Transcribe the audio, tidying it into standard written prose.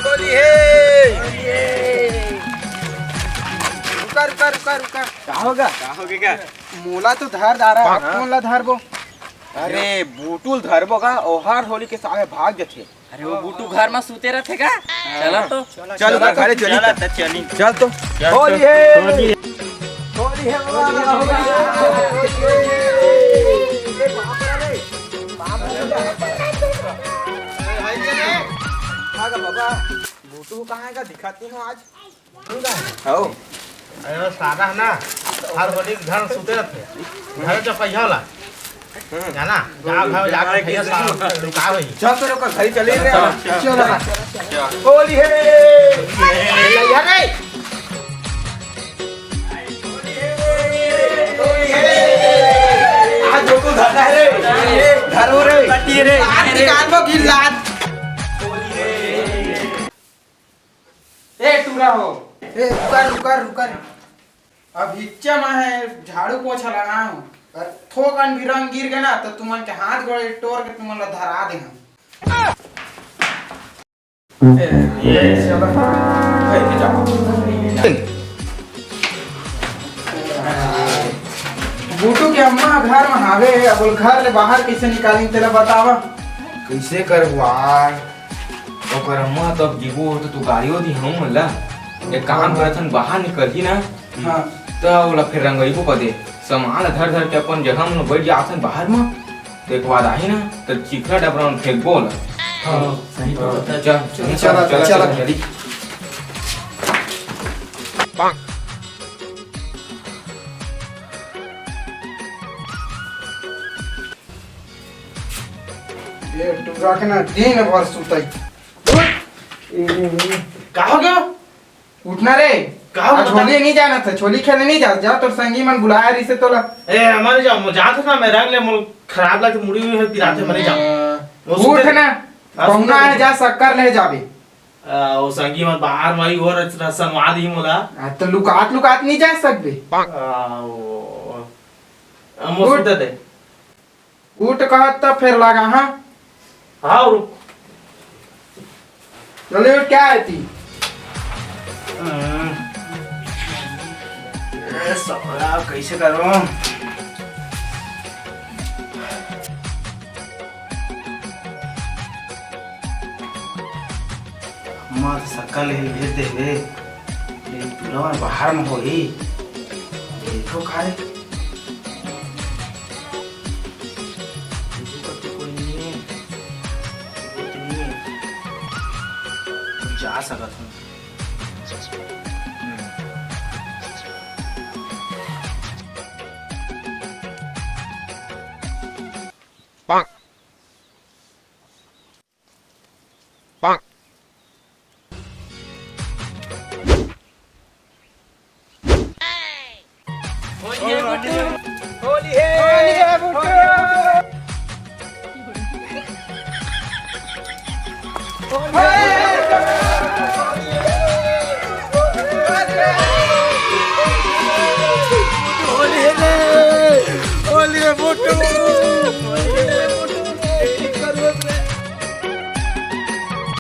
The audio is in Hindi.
चलिए रुका रुका रुका रुका क्या होगा क्या मोला तो धर जा रहा है कौन ला धर बो अरे बूटुल धरबो का ओहार होली के सामने भाग जाते। अरे वो बूटू घर में सूते रहते का चला तो चल घरे चली चली चल तो होली है होली है बाबा बूटू कहाँ है दिखाती हूँ आज हो अरे सादा है ना हर होली घर सुते रहते घर जो पैसा होला जाना जाओ घर जाकर भैया रुका भाई चल तो रुका घर चले रे चल होली है लइया नहीं आज जो तू धर रे धर हो रे कटी रे निकाल बो गिलास ए टूरा हो ए रुका रुका रुका अब इच्छा में है झाड़ू पोछा लगाऊं और थोकन भी रंग गिर गया ना तो तुमन के हाथ गोड़े तोड़ के तुमन ला धरा दे हम ये चलो भाई के जाओ बूटू के अम्मा घर में हावे अब घर ले बाहर कैसे निकालें तेरा बतावा कैसे करवार ओकर अम्मा तब जीवो तो तू गाड़ियों दी हम मला एक काम करथन बाहर निकलही ना हां तो ओला फिर रंगईबो पदे सामान धर धर के अपन जगह में बैठ जाथन बाहर में तो एक बार आई ना तो चिखरा डबरा में फेंक बोल हां सही बात चल चल चल जल्दी ये टूरा के ना दिन भर सुतई का हो गया उठना रे का हो आज होली नहीं जाना था छोली खेलने नहीं जा जा तो संगी मन बुलाया रही से तोला ए हमारे जाओ जात ना मैं रंग ले मुल खराब लगे मुड़ी हुई है पिराते मरे जाओ उठ ना पहुना है जा शक्कर ले जाबे वो संगी मत बाहर मारी और संवाद ही मोला तो लुकात लुकात नहीं जा सकबे हम सुते थे उठ कहत तो फिर लगा हां हां रुक चले उठ क्या आती साला कैसे करूं मां शक्कर ले भेज दे बे ये पूरा बाहर में होई देखो खाए जा सकत हूं Bonk. Bonk. होली है होली है